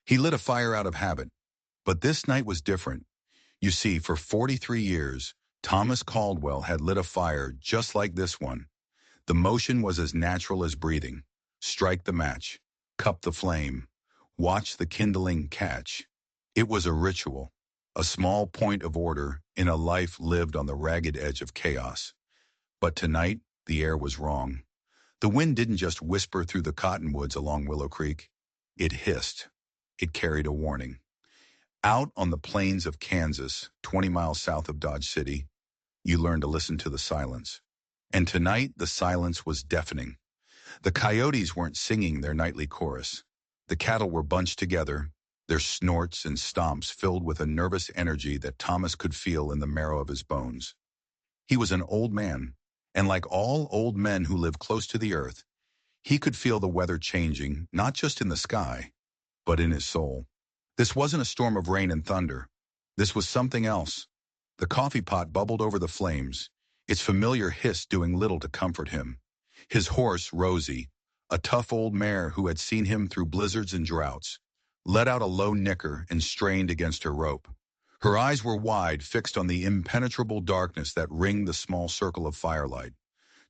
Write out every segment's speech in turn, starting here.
He lit a fire out of habit, but this night was different. You see, for 43 years, Thomas Caldwell had lit a fire just like this one. The motion was as natural as breathing. Strike the match, cup the flame, watch the kindling catch. It was a ritual, a small point of order in a life lived on the ragged edge of chaos. But tonight, the air was wrong. The wind didn't just whisper through the cottonwoods along Willow Creek. It hissed. It carried a warning. Out on the plains of Kansas, 20 miles south of Dodge City, you learn to listen to the silence. And tonight, the silence was deafening. The coyotes weren't singing their nightly chorus. The cattle were bunched together, their snorts and stomps filled with a nervous energy that Thomas could feel in the marrow of his bones. He was an old man, and like all old men who live close to the earth, he could feel the weather changing, not just in the sky, but in his soul. This wasn't a storm of rain and thunder. This was something else. The coffee pot bubbled over the flames, its familiar hiss doing little to comfort him. His horse, Rosie, a tough old mare who had seen him through blizzards and droughts, let out a low nicker and strained against her rope. Her eyes were wide, fixed on the impenetrable darkness that ringed the small circle of firelight.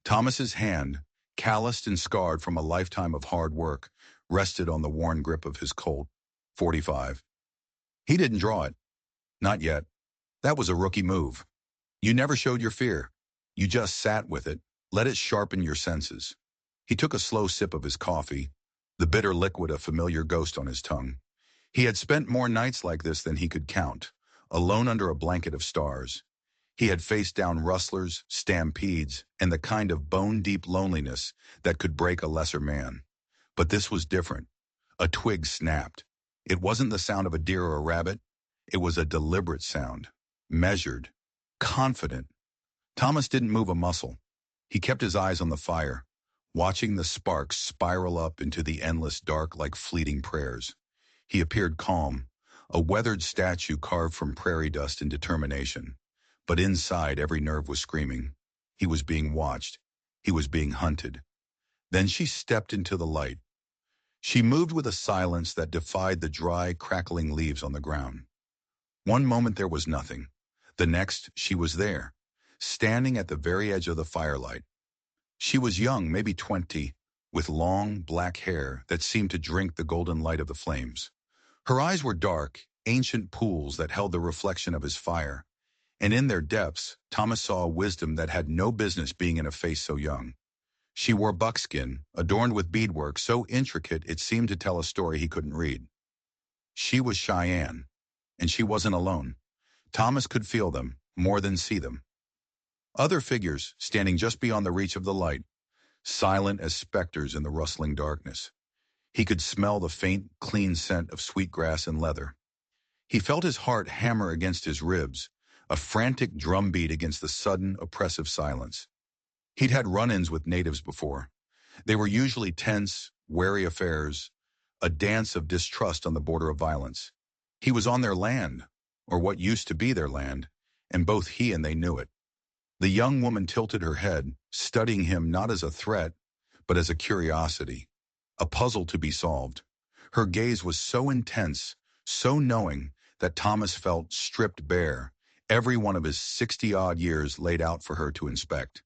Thomas's hand, calloused and scarred from a lifetime of hard work, rested on the worn grip of his Colt, .45. He didn't draw it. Not yet. That was a rookie move. You never showed your fear. You just sat with it, let it sharpen your senses. He took a slow sip of his coffee, the bitter liquid a familiar ghost on his tongue. He had spent more nights like this than he could count, alone under a blanket of stars. He had faced down rustlers, stampedes, and the kind of bone-deep loneliness that could break a lesser man. But this was different. A twig snapped. It wasn't the sound of a deer or a rabbit. It was a deliberate sound, measured, confident. Thomas didn't move a muscle. He kept his eyes on the fire, watching the sparks spiral up into the endless dark like fleeting prayers. He appeared calm, a weathered statue carved from prairie dust and determination. But inside, every nerve was screaming. He was being watched. He was being hunted. Then she stepped into the light. She moved with a silence that defied the dry, crackling leaves on the ground. One moment there was nothing. The next, she was there, standing at the very edge of the firelight. She was young, maybe 20, with long, black hair that seemed to drink the golden light of the flames. Her eyes were dark, ancient pools that held the reflection of his fire. And in their depths, Thomas saw a wisdom that had no business being in a face so young. She wore buckskin, adorned with beadwork so intricate it seemed to tell a story he couldn't read. She was Cheyenne, and she wasn't alone. Thomas could feel them, more than see them. Other figures, standing just beyond the reach of the light, silent as specters in the rustling darkness. He could smell the faint, clean scent of sweetgrass and leather. He felt his heart hammer against his ribs, a frantic drumbeat against the sudden, oppressive silence. He'd had run-ins with natives before. They were usually tense, wary affairs, a dance of distrust on the border of violence. He was on their land, or what used to be their land, and both he and they knew it. The young woman tilted her head, studying him not as a threat, but as a curiosity, a puzzle to be solved. Her gaze was so intense, so knowing, that Thomas felt stripped bare, every one of his 60-odd years laid out for her to inspect.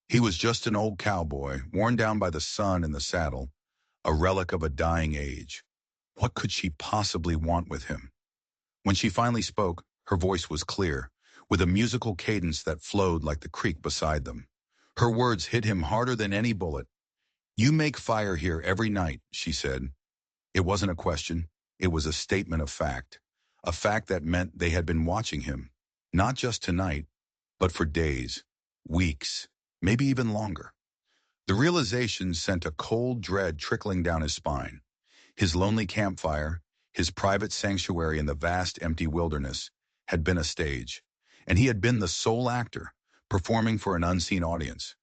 He was just an old cowboy, worn down by the sun and the saddle, a relic of a dying age. What could she possibly want with him? When she finally spoke, her voice was clear, with a musical cadence that flowed like the creek beside them. Her words hit him harder than any bullet. "You make fire here every night," she said. It wasn't a question. It was a statement of fact. A fact that meant they had been watching him, not just tonight, but for days, weeks, maybe even longer. The realization sent a cold dread trickling down his spine. His lonely campfire, his private sanctuary in the vast empty wilderness, had been a stage, and he had been the sole actor, performing for an unseen audience.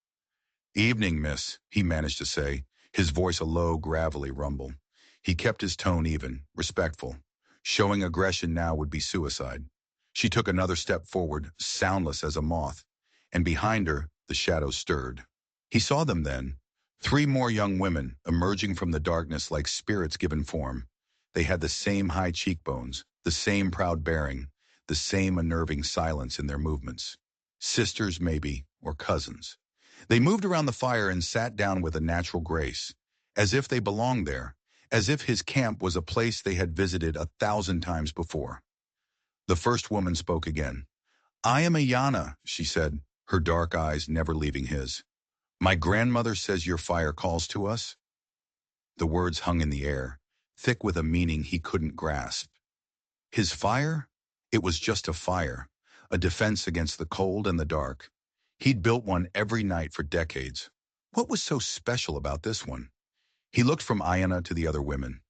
"Evening, miss," he managed to say, his voice a low, gravelly rumble. He kept his tone even, respectful. Showing aggression now would be suicide. She took another step forward, soundless as a moth, and behind her, the shadows stirred. He saw them then, 3 more young women emerging from the darkness like spirits given form. They had the same high cheekbones, the same proud bearing, the same unnerving silence in their movements. Sisters, maybe, or cousins. They moved around the fire and sat down with a natural grace, as if they belonged there, as if his camp was a place they had visited 1,000 times before. The first woman spoke again. "I am Ayana," she said, her dark eyes never leaving his. "My grandmother says your fire calls to us." The words hung in the air, thick with a meaning he couldn't grasp. His fire? It was just a fire, a defense against the cold and the dark. He'd built one every night for decades. What was so special about this one? He looked from Ayana to the other women.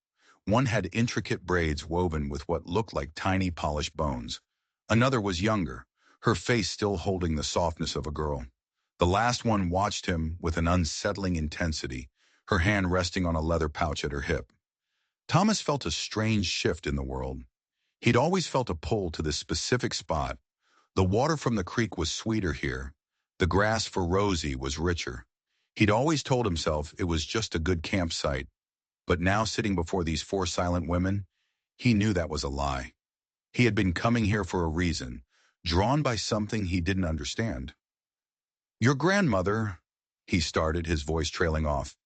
One had intricate braids woven with what looked like tiny polished bones. Another was younger, her face still holding the softness of a girl. The last one watched him with an unsettling intensity, her hand resting on a leather pouch at her hip. Thomas felt a strange shift in the world. He'd always felt a pull to this specific spot. The water from the creek was sweeter here. The grass for Rosie was richer. He'd always told himself it was just a good campsite. But now, sitting before these four silent women, he knew that was a lie. He had been coming here for a reason, drawn by something he didn't understand. "Your grandmother," he started, his voice trailing off.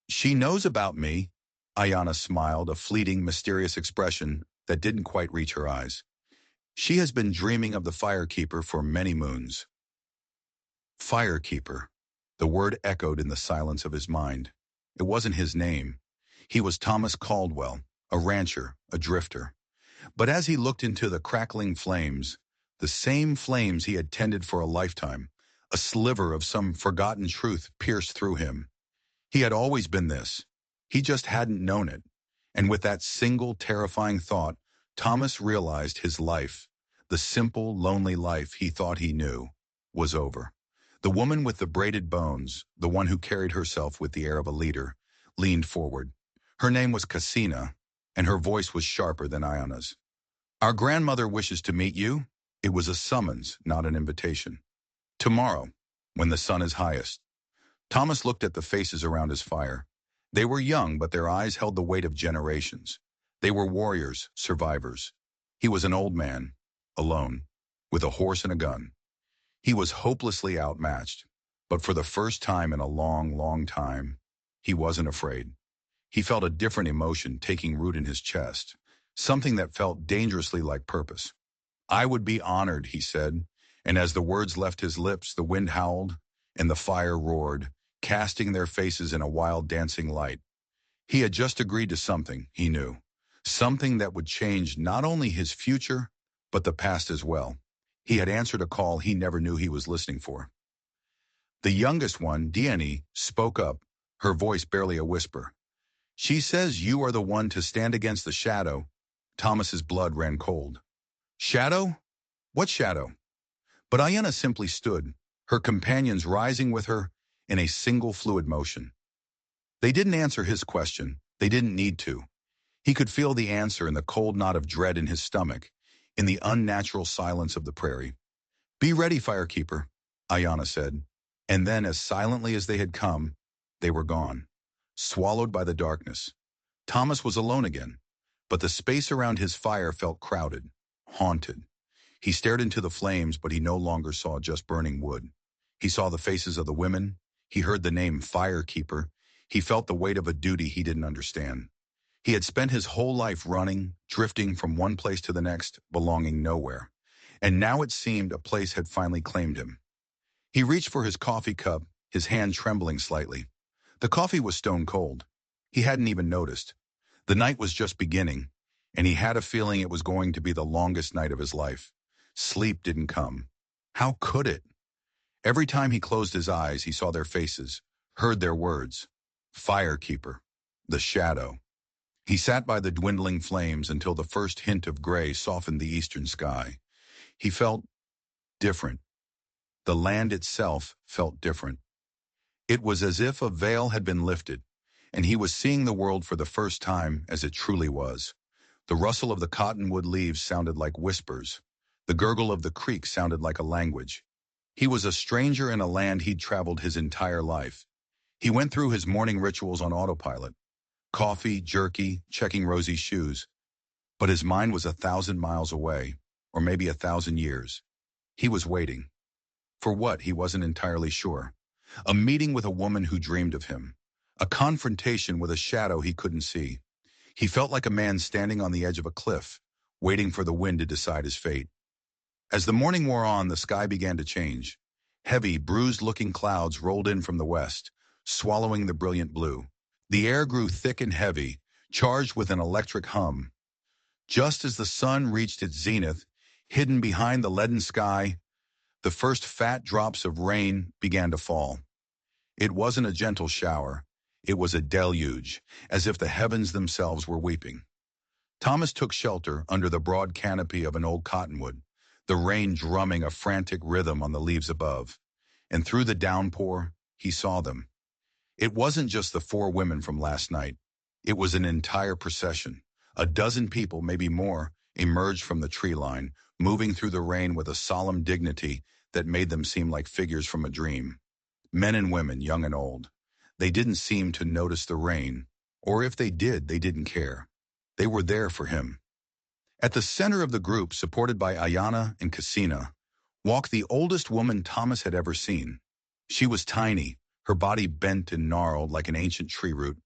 "She knows about me." Ayana smiled, a fleeting, mysterious expression that didn't quite reach her eyes. "She has been dreaming of the firekeeper for many moons." Firekeeper. The word echoed in the silence of his mind. It wasn't his name. He was Thomas Caldwell, a rancher, a drifter. But as he looked into the crackling flames, the same flames he had tended for a lifetime, a sliver of some forgotten truth pierced through him. He had always been this. He just hadn't known it. And with that single terrifying thought, Thomas realized his life, the simple, lonely life he thought he knew, was over. The woman with the braided bones, the one who carried herself with the air of a leader, leaned forward. Her name was Casina, and her voice was sharper than Ayana's. "Our grandmother wishes to meet you." It was a summons, not an invitation. "Tomorrow, when the sun is highest." Thomas looked at the faces around his fire. They were young, but their eyes held the weight of generations. They were warriors, survivors. He was an old man, alone, with a horse and a gun. He was hopelessly outmatched, but for the first time in a long, long time, he wasn't afraid. He felt a different emotion taking root in his chest, something that felt dangerously like purpose. "I would be honored," he said, and as the words left his lips, the wind howled and the fire roared, casting their faces in a wild dancing light. He had just agreed to something, he knew, something that would change not only his future, but the past as well. He had answered a call he never knew he was listening for. The youngest one, Diani, spoke up, her voice barely a whisper. "She says you are the one to stand against the shadow." Thomas's blood ran cold. "Shadow? What shadow?" But Ayana simply stood, her companions rising with her in a single fluid motion. They didn't answer his question. They didn't need to. He could feel the answer in the cold knot of dread in his stomach, in the unnatural silence of the prairie. "Be ready, firekeeper," Ayana said. And then, as silently as they had come, they were gone, swallowed by the darkness. Thomas was alone again, but the space around his fire felt crowded, haunted. He stared into the flames, but he no longer saw just burning wood. He saw the faces of the women. He heard the name Firekeeper. He felt the weight of a duty he didn't understand. He had spent his whole life running, drifting from one place to the next, belonging nowhere. And now it seemed a place had finally claimed him. He reached for his coffee cup, his hand trembling slightly. The coffee was stone cold. He hadn't even noticed. The night was just beginning, and he had a feeling it was going to be the longest night of his life. Sleep didn't come. How could it? Every time he closed his eyes, he saw their faces, heard their words. Firekeeper. The shadow. He sat by the dwindling flames until the first hint of gray softened the eastern sky. He felt different. The land itself felt different. It was as if a veil had been lifted, and he was seeing the world for the first time as it truly was. The rustle of the cottonwood leaves sounded like whispers. The gurgle of the creek sounded like a language. He was a stranger in a land he'd traveled his entire life. He went through his morning rituals on autopilot. Coffee, jerky, checking Rosie's shoes. But his mind was 1,000 miles away, or maybe 1,000 years. He was waiting. For what, he wasn't entirely sure. A meeting with a woman who dreamed of him. A confrontation with a shadow he couldn't see. He felt like a man standing on the edge of a cliff, waiting for the wind to decide his fate. As the morning wore on, the sky began to change. Heavy, bruised-looking clouds rolled in from the west, swallowing the brilliant blue. The air grew thick and heavy, charged with an electric hum. Just as the sun reached its zenith, hidden behind the leaden sky, the first fat drops of rain began to fall. It wasn't a gentle shower. It was a deluge, as if the heavens themselves were weeping. Thomas took shelter under the broad canopy of an old cottonwood, the rain drumming a frantic rhythm on the leaves above. And through the downpour, he saw them. It wasn't just the four women from last night. It was an entire procession. A dozen people, maybe more, emerged from the tree line, moving through the rain with a solemn dignity that made them seem like figures from a dream. Men and women, young and old. They didn't seem to notice the rain, or if they did, they didn't care. They were there for him. At the center of the group, supported by Ayana and Cassina, walked the oldest woman Thomas had ever seen. She was tiny, her body bent and gnarled like an ancient tree root,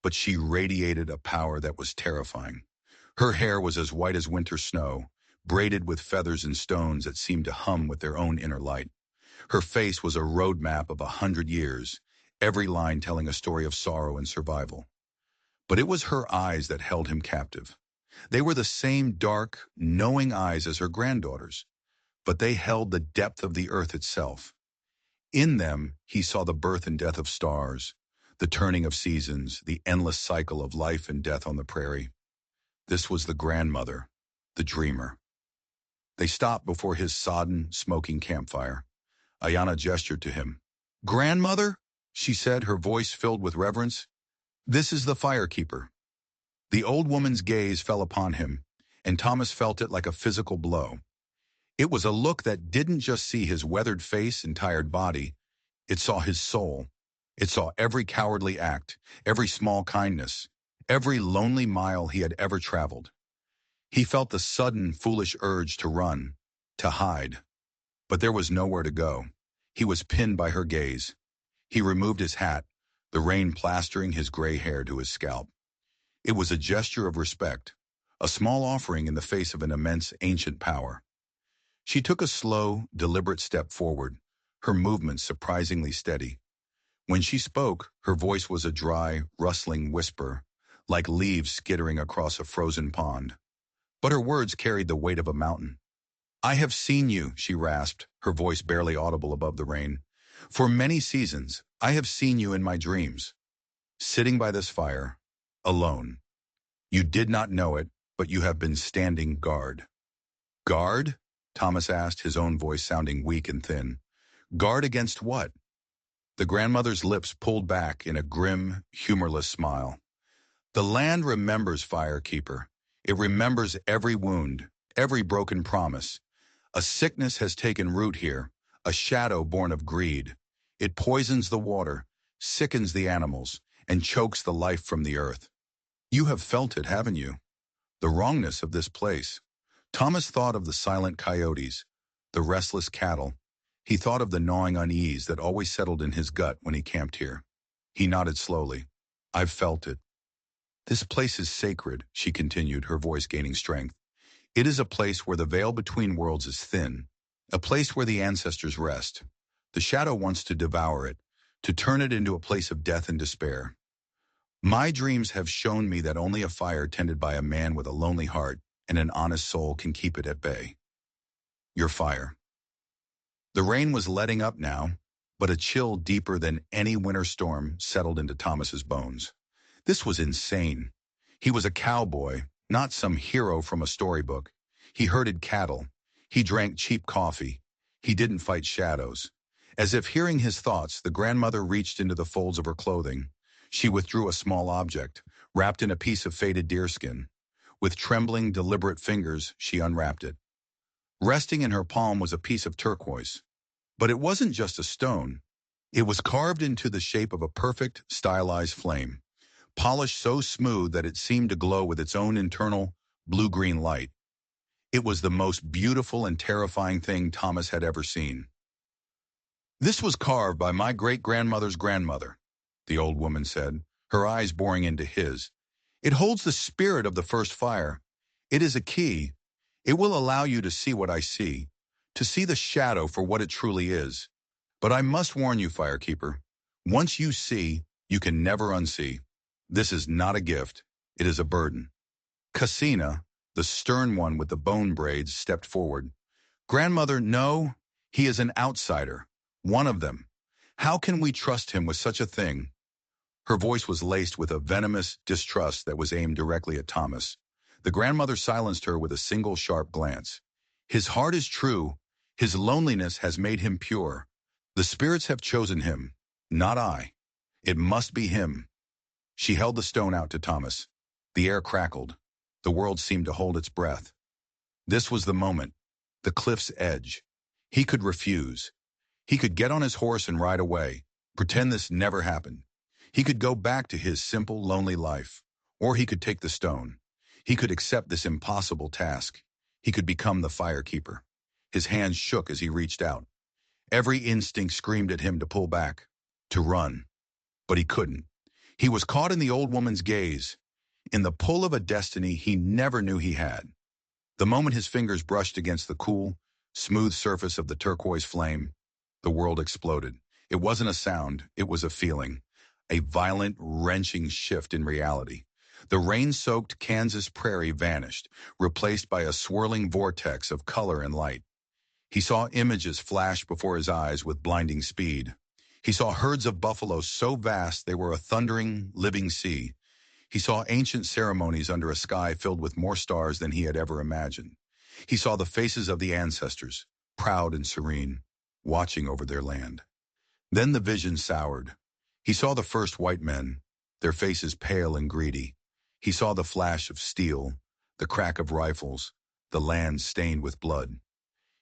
but she radiated a power that was terrifying. Her hair was as white as winter snow, braided with feathers and stones that seemed to hum with their own inner light. Her face was a roadmap of 100 years, every line telling a story of sorrow and survival. But it was her eyes that held him captive. They were the same dark, knowing eyes as her granddaughters, but they held the depth of the earth itself. In them, he saw the birth and death of stars, the turning of seasons, the endless cycle of life and death on the prairie. This was the grandmother, the dreamer. They stopped before his sodden, smoking campfire. Ayana gestured to him. "Grandmother," she said, her voice filled with reverence, "this is the firekeeper." The old woman's gaze fell upon him, and Thomas felt it like a physical blow. It was a look that didn't just see his weathered face and tired body. It saw his soul. It saw every cowardly act, every small kindness, every lonely mile he had ever traveled. He felt the sudden, foolish urge to run, to hide. But there was nowhere to go. He was pinned by her gaze. He removed his hat, the rain plastering his gray hair to his scalp. It was a gesture of respect, a small offering in the face of an immense ancient power. She took a slow, deliberate step forward, her movements surprisingly steady. When she spoke, her voice was a dry, rustling whisper, like leaves skittering across a frozen pond. But her words carried the weight of a mountain. "I have seen you," she rasped, her voice barely audible above the rain. "For many seasons, I have seen you in my dreams, sitting by this fire, alone. You did not know it, but you have been standing guard." "Guard?" Thomas asked, his own voice sounding weak and thin. "Guard against what?" The grandmother's lips pulled back in a grim, humorless smile. "The land remembers, Firekeeper. It remembers every wound, every broken promise. A sickness has taken root here, a shadow born of greed. It poisons the water, sickens the animals, and chokes the life from the earth. You have felt it, haven't you? The wrongness of this place." Thomas thought of the silent coyotes, the restless cattle. He thought of the gnawing unease that always settled in his gut when he camped here. He nodded slowly. "I've felt it." "This place is sacred," she continued, her voice gaining strength. "It is a place where the veil between worlds is thin, a place where the ancestors rest. The shadow wants to devour it, to turn it into a place of death and despair. My dreams have shown me that only a fire tended by a man with a lonely heart and an honest soul can keep it at bay. Your fire." The rain was letting up now, but a chill deeper than any winter storm settled into Thomas's bones. This was insane. He was a cowboy, not some hero from a storybook. He herded cattle. He drank cheap coffee. He didn't fight shadows. As if hearing his thoughts, the grandmother reached into the folds of her clothing. She withdrew a small object, wrapped in a piece of faded deerskin. With trembling, deliberate fingers, she unwrapped it. Resting in her palm was a piece of turquoise. But it wasn't just a stone. It was carved into the shape of a perfect, stylized flame. polished so smooth that it seemed to glow with its own internal blue-green light. It was the most beautiful and terrifying thing Thomas had ever seen. "This was carved by my great-grandmother's grandmother," the old woman said, her eyes boring into his. "It holds the spirit of the first fire. It is a key. It will allow you to see what I see, to see the shadow for what it truly is. But I must warn you, Firekeeper, once you see, you can never unsee. This is not a gift. It is a burden." Casina, the stern one with the bone braids, stepped forward. "Grandmother, no. He is an outsider. One of them. How can we trust him with such a thing?" Her voice was laced with a venomous distrust that was aimed directly at Thomas. The grandmother silenced her with a single sharp glance. "His heart is true. His loneliness has made him pure. The spirits have chosen him, not I. It must be him." She held the stone out to Thomas. The air crackled. The world seemed to hold its breath. This was the moment. The cliff's edge. He could refuse. He could get on his horse and ride away, pretend this never happened. He could go back to his simple, lonely life. Or he could take the stone. He could accept this impossible task. He could become the Firekeeper. His hands shook as he reached out. Every instinct screamed at him to pull back, to run. But he couldn't. He was caught in the old woman's gaze, in the pull of a destiny he never knew he had. The moment his fingers brushed against the cool, smooth surface of the turquoise flame, the world exploded. It wasn't a sound, it was a feeling. A violent, wrenching shift in reality. The rain-soaked Kansas prairie vanished, replaced by a swirling vortex of color and light. He saw images flash before his eyes with blinding speed. He saw herds of buffalo so vast they were a thundering, living sea. He saw ancient ceremonies under a sky filled with more stars than he had ever imagined. He saw the faces of the ancestors, proud and serene, watching over their land. Then the vision soured. He saw the first white men, their faces pale and greedy. He saw the flash of steel, the crack of rifles, the land stained with blood.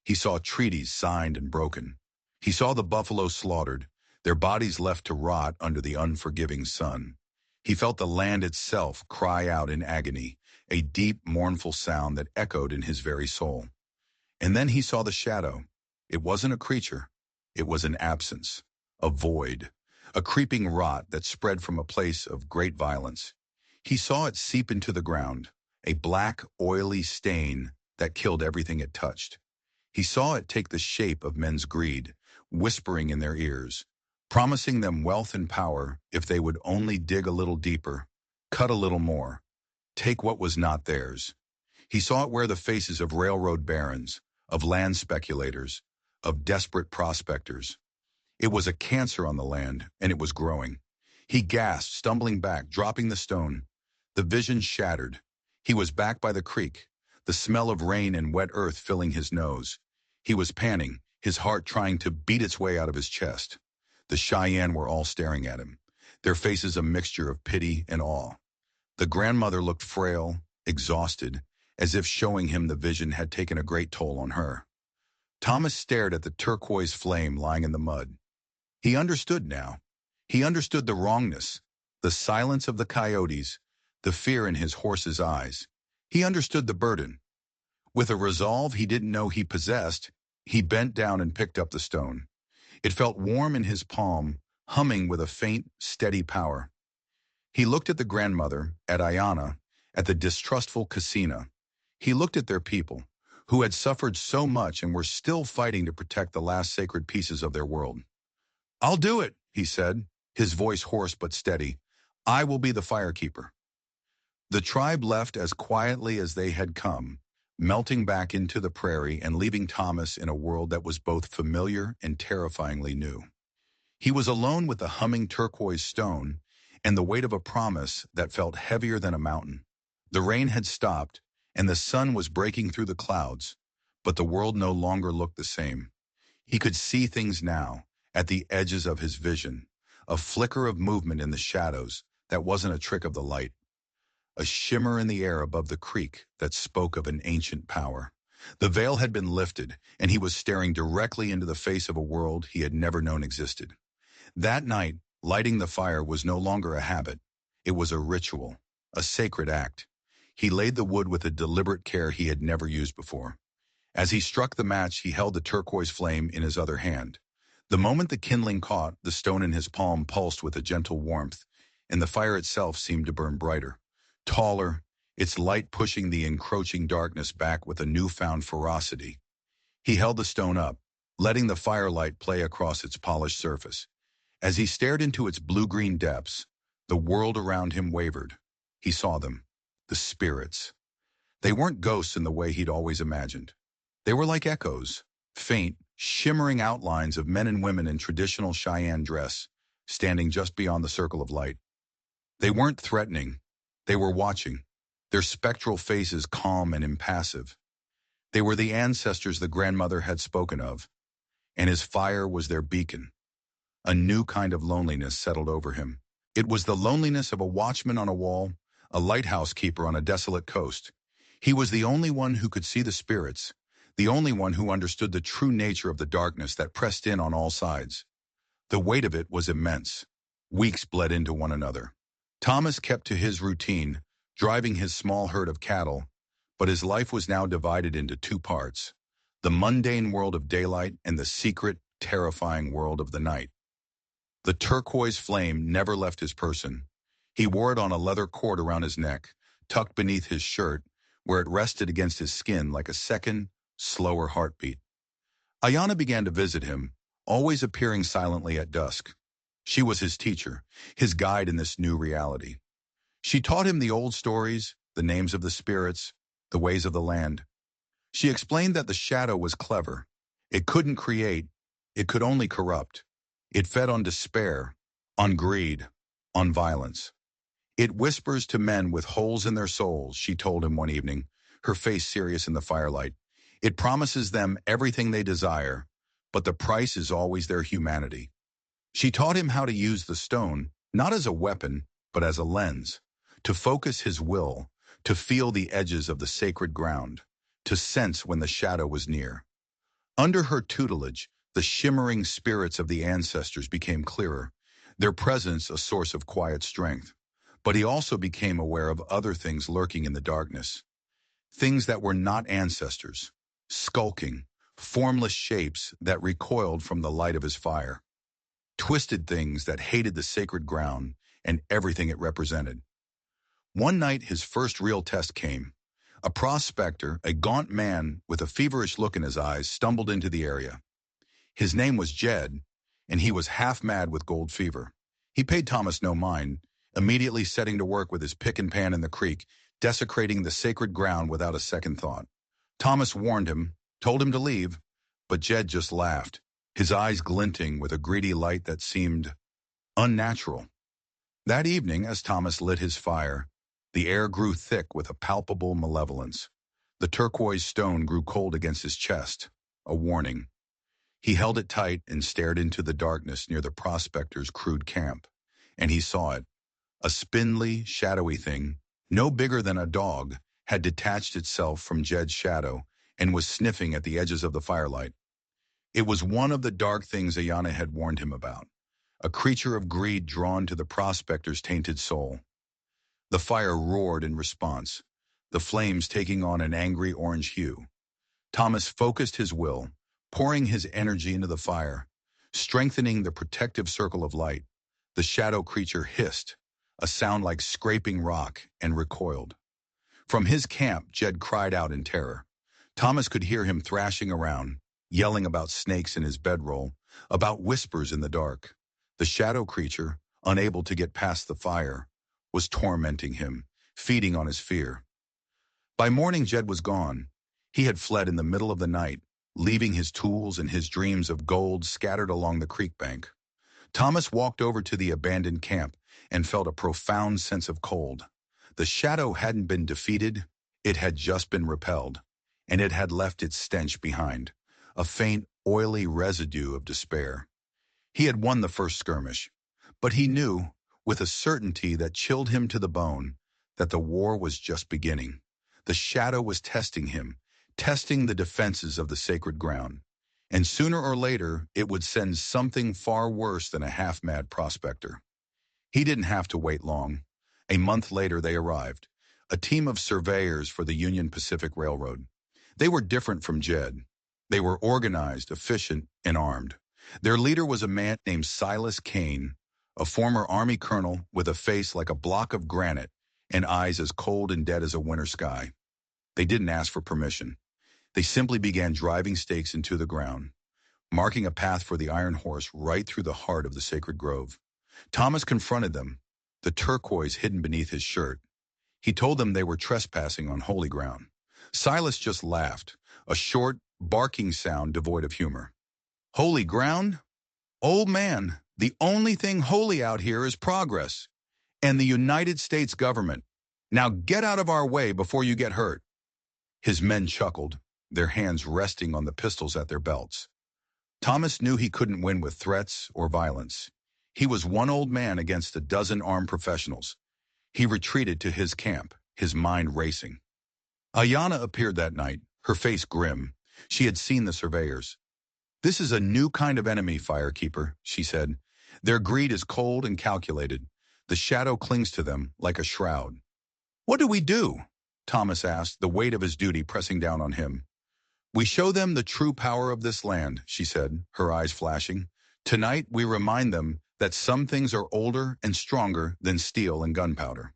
He saw treaties signed and broken. He saw the buffalo slaughtered, their bodies left to rot under the unforgiving sun. He felt the land itself cry out in agony, a deep, mournful sound that echoed in his very soul. And then he saw the shadow. It wasn't a creature. It was an absence, a void, a creeping rot that spread from a place of great violence. He saw it seep into the ground, a black, oily stain that killed everything it touched. He saw it take the shape of men's greed, whispering in their ears, promising them wealth and power if they would only dig a little deeper, cut a little more, take what was not theirs. He saw it wear the faces of railroad barons, of land speculators, of desperate prospectors. It was a cancer on the land, and it was growing. He gasped, stumbling back, dropping the stone. The vision shattered. He was back by the creek, the smell of rain and wet earth filling his nose. He was panting, his heart trying to beat its way out of his chest. The Cheyenne were all staring at him, their faces a mixture of pity and awe. The grandmother looked frail, exhausted, as if showing him the vision had taken a great toll on her. Thomas stared at the turquoise flame lying in the mud. He understood now. He understood the wrongness, the silence of the coyotes, the fear in his horse's eyes. He understood the burden. With a resolve he didn't know he possessed, he bent down and picked up the stone. It felt warm in his palm, humming with a faint, steady power. He looked at the grandmother, at Ayana, at the distrustful Casina. He looked at their people, who had suffered so much and were still fighting to protect the last sacred pieces of their world. "I'll do it," he said, his voice hoarse but steady. "I will be the Firekeeper." The tribe left as quietly as they had come, melting back into the prairie and leaving Thomas in a world that was both familiar and terrifyingly new. He was alone with the humming turquoise stone and the weight of a promise that felt heavier than a mountain. The rain had stopped, and the sun was breaking through the clouds, but the world no longer looked the same. He could see things now, at the edges of his vision, a flicker of movement in the shadows that wasn't a trick of the light, a shimmer in the air above the creek that spoke of an ancient power. The veil had been lifted, and he was staring directly into the face of a world he had never known existed. That night, lighting the fire was no longer a habit. It was a ritual, a sacred act. He laid the wood with a deliberate care he had never used before. As he struck the match, he held the turquoise flame in his other hand. The moment the kindling caught, the stone in his palm pulsed with a gentle warmth, and the fire itself seemed to burn brighter, taller, its light pushing the encroaching darkness back with a newfound ferocity. He held the stone up, letting the firelight play across its polished surface. As he stared into its blue-green depths, the world around him wavered. He saw them, the spirits. They weren't ghosts in the way he'd always imagined. They were like echoes, faint, shimmering outlines of men and women in traditional Cheyenne dress, standing just beyond the circle of light. They weren't threatening. They were watching, their spectral faces calm and impassive. They were the ancestors the grandmother had spoken of, and his fire was their beacon. A new kind of loneliness settled over him. It was the loneliness of a watchman on a wall, a lighthouse keeper on a desolate coast. He was the only one who could see the spirits, the only one who understood the true nature of the darkness that pressed in on all sides. The weight of it was immense. Weeks bled into one another. Thomas kept to his routine, driving his small herd of cattle, but his life was now divided into two parts: the mundane world of daylight and the secret, terrifying world of the night. The turquoise flame never left his person. He wore it on a leather cord around his neck, tucked beneath his shirt, where it rested against his skin like a second, slower heartbeat. Ayana began to visit him, always appearing silently at dusk. She was his teacher, his guide in this new reality. She taught him the old stories, the names of the spirits, the ways of the land. She explained that the shadow was clever. It couldn't create, it could only corrupt. It fed on despair, on greed, on violence. It whispers to men with holes in their souls, she told him one evening, her face serious in the firelight. It promises them everything they desire, but the price is always their humanity. She taught him how to use the stone, not as a weapon, but as a lens, to focus his will, to feel the edges of the sacred ground, to sense when the shadow was near. Under her tutelage, the shimmering spirits of the ancestors became clearer, their presence a source of quiet strength. But he also became aware of other things lurking in the darkness, things that were not ancestors, skulking, formless shapes that recoiled from the light of his fire, twisted things that hated the sacred ground and everything it represented. One night, his first real test came. A prospector, a gaunt man with a feverish look in his eyes, stumbled into the area. His name was Jed, and he was half mad with gold fever. He paid Thomas no mind, immediately setting to work with his pick and pan in the creek, desecrating the sacred ground without a second thought. Thomas warned him, told him to leave, but Jed just laughed, his eyes glinting with a greedy light that seemed unnatural. That evening, as Thomas lit his fire, the air grew thick with a palpable malevolence. The turquoise stone grew cold against his chest, a warning. He held it tight and stared into the darkness near the prospector's crude camp, and he saw it. A spindly, shadowy thing, no bigger than a dog, had detached itself from Jed's shadow and was sniffing at the edges of the firelight. It was one of the dark things Ayana had warned him about, a creature of greed drawn to the prospector's tainted soul. The fire roared in response, the flames taking on an angry orange hue. Thomas focused his will, pouring his energy into the fire, strengthening the protective circle of light. The shadow creature hissed, a sound like scraping rock, and recoiled. From his camp, Jed cried out in terror. Thomas could hear him thrashing around, yelling about snakes in his bedroll, about whispers in the dark. The shadow creature, unable to get past the fire, was tormenting him, feeding on his fear. By morning, Jed was gone. He had fled in the middle of the night, leaving his tools and his dreams of gold scattered along the creek bank. Thomas walked over to the abandoned camp and felt a profound sense of cold. The shadow hadn't been defeated, it had just been repelled, and it had left its stench behind, a faint, oily residue of despair. He had won the first skirmish, but he knew, with a certainty that chilled him to the bone, that the war was just beginning. The shadow was testing him, testing the defenses of the sacred ground. And sooner or later, it would send something far worse than a half-mad prospector. He didn't have to wait long. A month later, they arrived, a team of surveyors for the Union Pacific Railroad. They were different from Jed. They were organized, efficient, and armed. Their leader was a man named Silas Kane, a former Army colonel with a face like a block of granite and eyes as cold and dead as a winter sky. They didn't ask for permission. They simply began driving stakes into the ground, marking a path for the iron horse right through the heart of the sacred grove. Thomas confronted them, the turquoise hidden beneath his shirt. He told them they were trespassing on holy ground. Silas just laughed, a short, barking sound devoid of humor. Holy ground? Old man, the only thing holy out here is progress and the United States government. Now get out of our way before you get hurt. His men chuckled, their hands resting on the pistols at their belts. Thomas knew he couldn't win with threats or violence. He was one old man against a dozen armed professionals. He retreated to his camp, his mind racing. Ayanna appeared that night, her face grim. She had seen the surveyors. "This is a new kind of enemy, Firekeeper," she said. "Their greed is cold and calculated. The shadow clings to them like a shroud." "What do we do?" Thomas asked, the weight of his duty pressing down on him. "We show them the true power of this land," she said, her eyes flashing. "Tonight we remind them that some things are older and stronger than steel and gunpowder."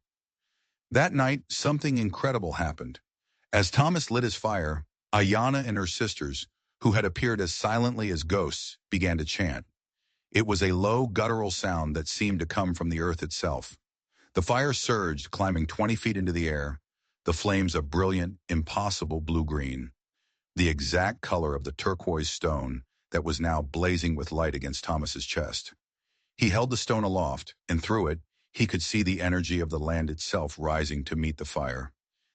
That night, something incredible happened. As Thomas lit his fire, Ayanna and her sisters, who had appeared as silently as ghosts, began to chant. It was a low, guttural sound that seemed to come from the earth itself. The fire surged, climbing 20 feet into the air, the flames a brilliant, impossible blue-green, the exact color of the turquoise stone that was now blazing with light against Thomas's chest. He held the stone aloft, and through it, he could see the energy of the land itself rising to meet the fire.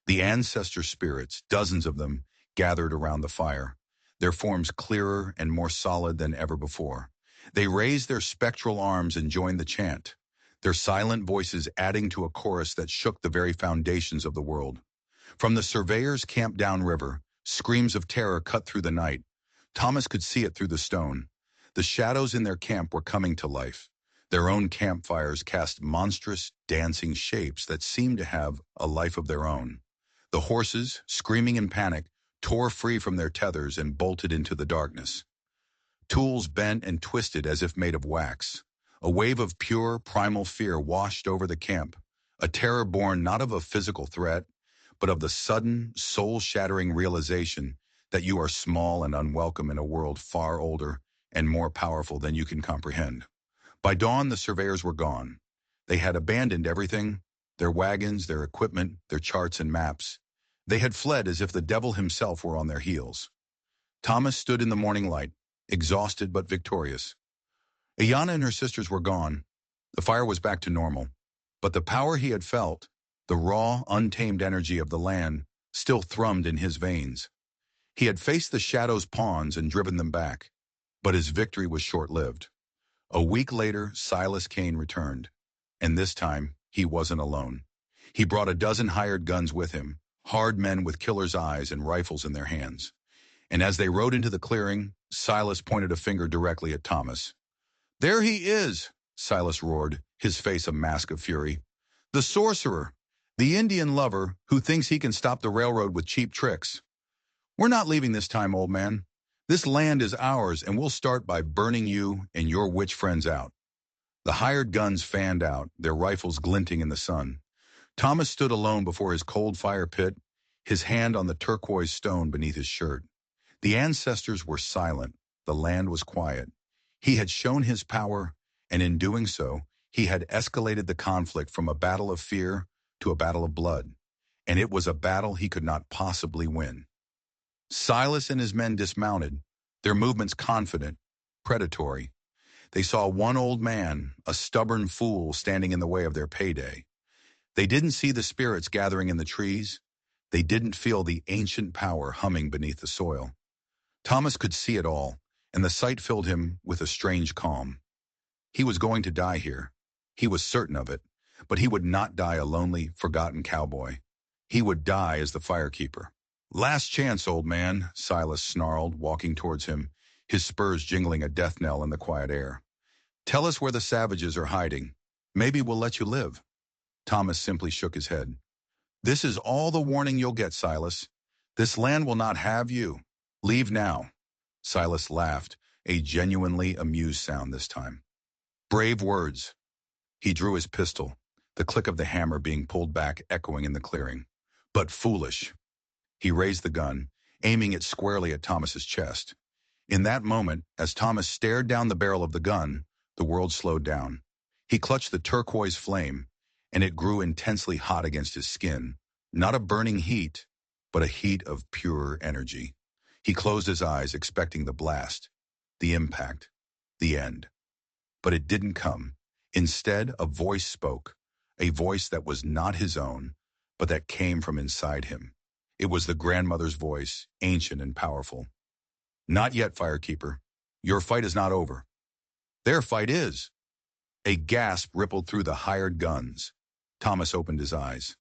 The ancestor spirits, dozens of them, gathered around the fire, their forms clearer and more solid than ever before. They raised their spectral arms and joined the chant, their silent voices adding to a chorus that shook the very foundations of the world. From the surveyors camped downriver, screams of terror cut through the night. Thomas could see it through the stone. The shadows in their camp were coming to life. Their own campfires cast monstrous, dancing shapes that seemed to have a life of their own. The horses, screaming in panic, tore free from their tethers and bolted into the darkness. Tools bent and twisted as if made of wax. A wave of pure, primal fear washed over the camp, a terror born not of a physical threat, but of the sudden, soul-shattering realization that you are small and unwelcome in a world far older and more powerful than you can comprehend. By dawn, the surveyors were gone. They had abandoned everything, their wagons, their equipment, their charts and maps. They had fled as if the devil himself were on their heels. Thomas stood in the morning light, exhausted but victorious. Ayanna and her sisters were gone. The fire was back to normal. But the power he had felt, the raw, untamed energy of the land, still thrummed in his veins. He had faced the shadow's pawns and driven them back. But his victory was short-lived. A week later, Silas Kane returned. And this time, he wasn't alone. He brought a dozen hired guns with him, hard men with killer's eyes and rifles in their hands. And as they rode into the clearing, Silas pointed a finger directly at Thomas. "There he is," Silas roared, his face a mask of fury. "The sorcerer, the Indian lover who thinks he can stop the railroad with cheap tricks. We're not leaving this time, old man. This land is ours, and we'll start by burning you and your witch friends out." The hired guns fanned out, their rifles glinting in the sun. Thomas stood alone before his cold fire pit, his hand on the turquoise stone beneath his shirt. The ancestors were silent. The land was quiet. He had shown his power, and in doing so, he had escalated the conflict from a battle of fear to a battle of blood. And it was a battle he could not possibly win. Silas and his men dismounted, their movements confident, predatory. They saw one old man, a stubborn fool, standing in the way of their payday. They didn't see the spirits gathering in the trees. They didn't feel the ancient power humming beneath the soil. Thomas could see it all, and the sight filled him with a strange calm. He was going to die here. He was certain of it, but he would not die a lonely, forgotten cowboy. He would die as the firekeeper. "Last chance, old man," Silas snarled, walking towards him, his spurs jingling a death knell in the quiet air. "Tell us where the savages are hiding. Maybe we'll let you live." Thomas simply shook his head. This is all the warning you'll get, Silas. This land will not have you. Leave now. Silas laughed, a genuinely amused sound this time. Brave words. He drew his pistol, the click of the hammer being pulled back echoing in the clearing. But foolish. He raised the gun, aiming it squarely at Thomas's chest. In that moment, as Thomas stared down the barrel of the gun, the world slowed down. He clutched the turquoise flame, and it grew intensely hot against his skin. Not a burning heat, but a heat of pure energy. He closed his eyes, expecting the blast, the impact, the end. But it didn't come. Instead, a voice spoke, a voice that was not his own, but that came from inside him. It was the grandmother's voice, ancient and powerful. Not yet, Firekeeper. Your fight is not over. Their fight is. A gasp rippled through the hired guns. Thomas opened his eyes.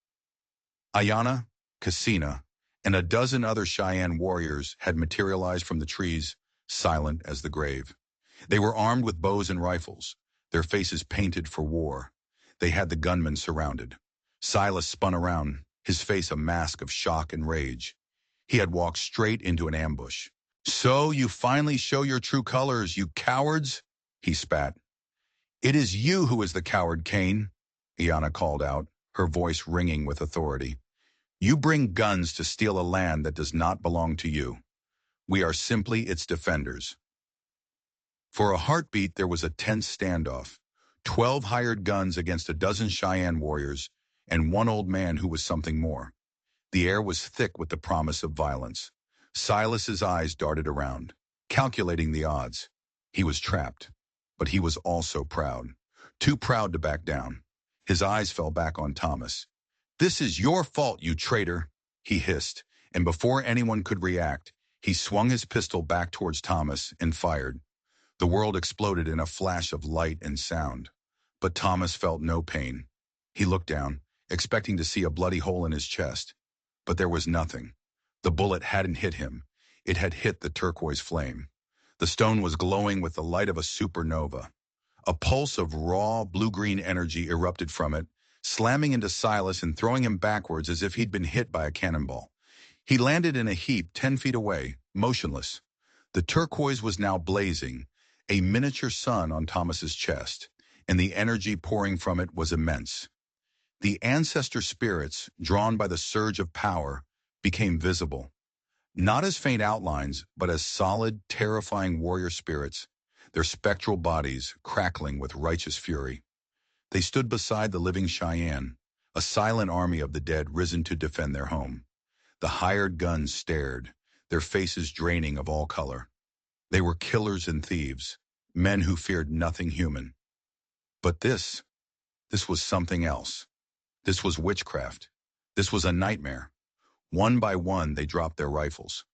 Ayanna, Cassina, and a dozen other Cheyenne warriors had materialized from the trees, silent as the grave. They were armed with bows and rifles, their faces painted for war. They had the gunmen surrounded. Silas spun around, his face a mask of shock and rage. He had walked straight into an ambush. So you finally show your true colors, you cowards, he spat. It is you who is the coward, Cain, Ayanna called out, her voice ringing with authority. You bring guns to steal a land that does not belong to you. We are simply its defenders. For a heartbeat, there was a tense standoff. 12 hired guns against a dozen Cheyenne warriors, and one old man who was something more. The air was thick with the promise of violence. Silas's eyes darted around, calculating the odds. He was trapped, but he was also proud. Too proud to back down. His eyes fell back on Thomas. This is your fault, you traitor, he hissed, and before anyone could react, he swung his pistol back towards Thomas and fired. The world exploded in a flash of light and sound. But Thomas felt no pain. He looked down, expecting to see a bloody hole in his chest. But there was nothing. The bullet hadn't hit him. It had hit the turquoise flame. The stone was glowing with the light of a supernova. A pulse of raw, blue-green energy erupted from it, slamming into Silas and throwing him backwards as if he'd been hit by a cannonball. He landed in a heap 10 feet away, motionless. The turquoise was now blazing, a miniature sun on Thomas's chest, and the energy pouring from it was immense. The ancestor spirits, drawn by the surge of power, became visible, not as faint outlines, but as solid, terrifying warrior spirits, their spectral bodies crackling with righteous fury. They stood beside the living Cheyenne, a silent army of the dead risen to defend their home. The hired guns stared, their faces draining of all color. They were killers and thieves, men who feared nothing human. But this was something else. This was witchcraft. This was a nightmare. One by one, they dropped their rifles.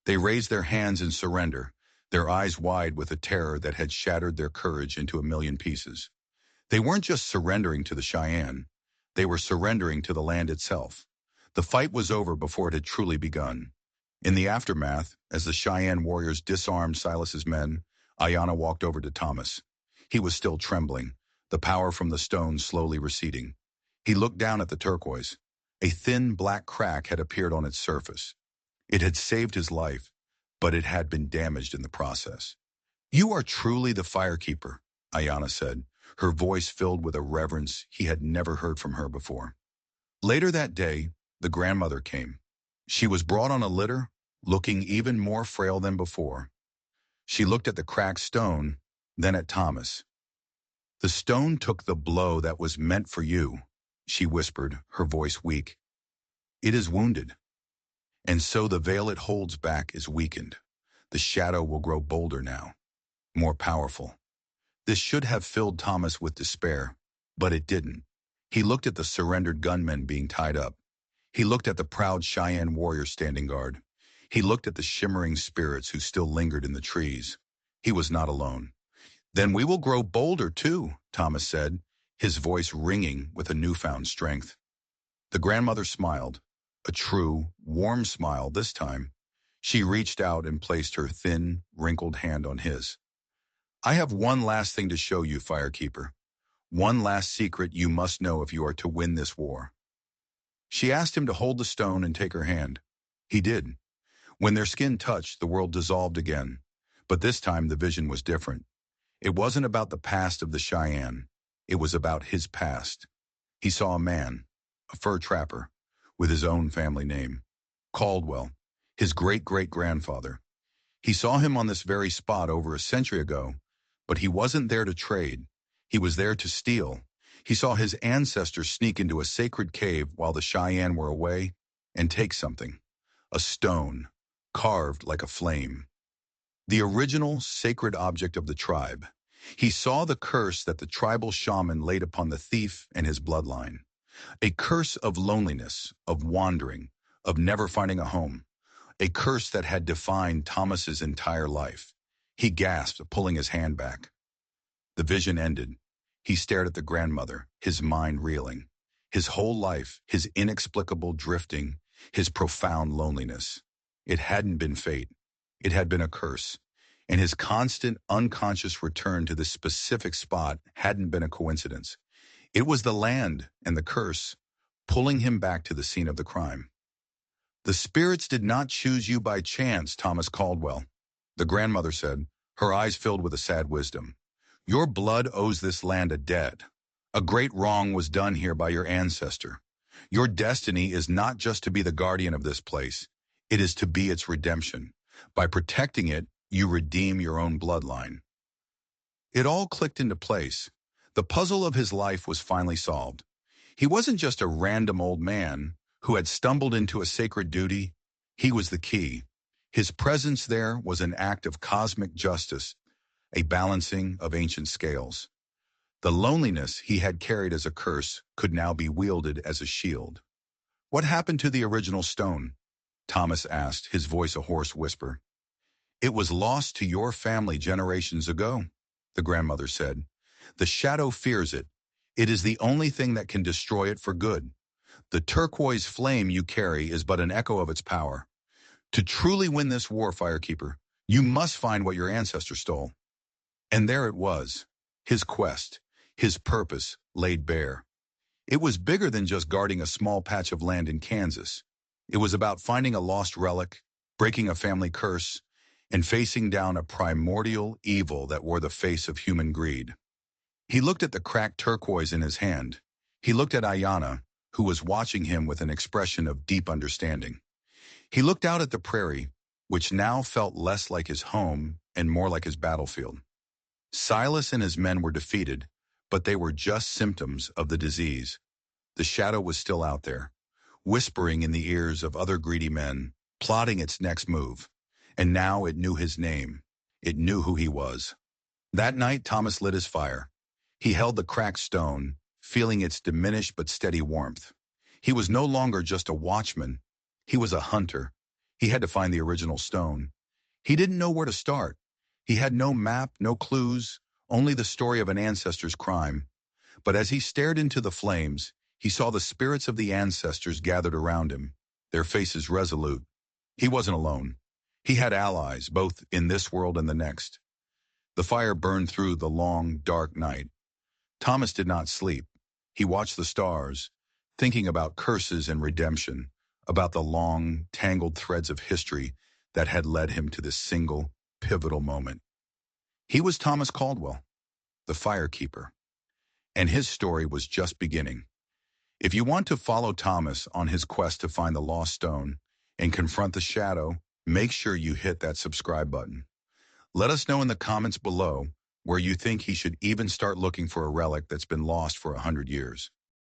They raised their hands in surrender, their eyes wide with a terror that had shattered their courage into a million pieces. They weren't just surrendering to the Cheyenne. They were surrendering to the land itself. The fight was over before it had truly begun. In the aftermath, as the Cheyenne warriors disarmed Silas's men, Ayanna walked over to Thomas. He was still trembling, the power from the stone slowly receding. He looked down at the turquoise. A thin black crack had appeared on its surface. It had saved his life, but it had been damaged in the process. You are truly the Firekeeper, Ayanna said, her voice filled with a reverence he had never heard from her before. Later that day, the grandmother came. She was brought on a litter, looking even more frail than before. She looked at the cracked stone, then at Thomas. The stone took the blow that was meant for you, she whispered, her voice weak. It is wounded. And so the veil it holds back is weakened. The shadow will grow bolder now, more powerful. This should have filled Thomas with despair, but it didn't. He looked at the surrendered gunmen being tied up. He looked at the proud Cheyenne warrior standing guard. He looked at the shimmering spirits who still lingered in the trees. He was not alone. Then we will grow bolder too, Thomas said, his voice ringing with a newfound strength. The grandmother smiled, a true, warm smile this time. She reached out and placed her thin, wrinkled hand on his. I have one last thing to show you, Firekeeper. One last secret you must know if you are to win this war. She asked him to hold the stone and take her hand. He did. When their skin touched, the world dissolved again. But this time the vision was different. It wasn't about the past of the Cheyenne. It was about his past. He saw a man, a fur trapper, with his own family name, Caldwell, his great-great-grandfather. He saw him on this very spot over a century ago, but he wasn't there to trade. He was there to steal. He saw his ancestors sneak into a sacred cave while the Cheyenne were away and take something, a stone, carved like a flame. The original sacred object of the tribe. He saw the curse that the tribal shaman laid upon the thief and his bloodline. A curse of loneliness, of wandering, of never finding a home. A curse that had defined Thomas's entire life. He gasped, pulling his hand back. The vision ended. He stared at the grandmother, his mind reeling. His whole life, his inexplicable drifting, his profound loneliness. It hadn't been fate. It had been a curse. And his constant, unconscious return to this specific spot hadn't been a coincidence. It was the land and the curse pulling him back to the scene of the crime. The spirits did not choose you by chance, Thomas Caldwell, the grandmother said, her eyes filled with a sad wisdom. Your blood owes this land a debt. A great wrong was done here by your ancestor. Your destiny is not just to be the guardian of this place. It is to be its redemption. By protecting it, you redeem your own bloodline. It all clicked into place. The puzzle of his life was finally solved. He wasn't just a random old man who had stumbled into a sacred duty. He was the key. His presence there was an act of cosmic justice, a balancing of ancient scales. The loneliness he had carried as a curse could now be wielded as a shield. What happened to the original stone? Thomas asked, his voice a hoarse whisper. It was lost to your family generations ago, the grandmother said. The shadow fears it. It is the only thing that can destroy it for good. The turquoise flame you carry is but an echo of its power. To truly win this war, Firekeeper, you must find what your ancestors stole. And there it was, his quest, his purpose laid bare. It was bigger than just guarding a small patch of land in Kansas. It was about finding a lost relic, breaking a family curse, and facing down a primordial evil that wore the face of human greed. He looked at the cracked turquoise in his hand. He looked at Ayanna, who was watching him with an expression of deep understanding. He looked out at the prairie, which now felt less like his home and more like his battlefield. Silas and his men were defeated, but they were just symptoms of the disease. The shadow was still out there, whispering in the ears of other greedy men, plotting its next move. And now it knew his name. It knew who he was. That night, Thomas lit his fire. He held the cracked stone, feeling its diminished but steady warmth. He was no longer just a watchman. He was a hunter. He had to find the original stone. He didn't know where to start. He had no map, no clues, only the story of an ancestor's crime. But as he stared into the flames, he saw the spirits of the ancestors gathered around him, their faces resolute. He wasn't alone. He had allies, both in this world and the next. The fire burned through the long, dark night. Thomas did not sleep. He watched the stars, thinking about curses and redemption, about the long, tangled threads of history that had led him to this single, pivotal moment. He was Thomas Caldwell, the Firekeeper, and his story was just beginning. If you want to follow Thomas on his quest to find the lost stone and confront the shadow, make sure you hit that subscribe button. Let us know in the comments below where you think he should even start looking for a relic that's been lost for 100 years.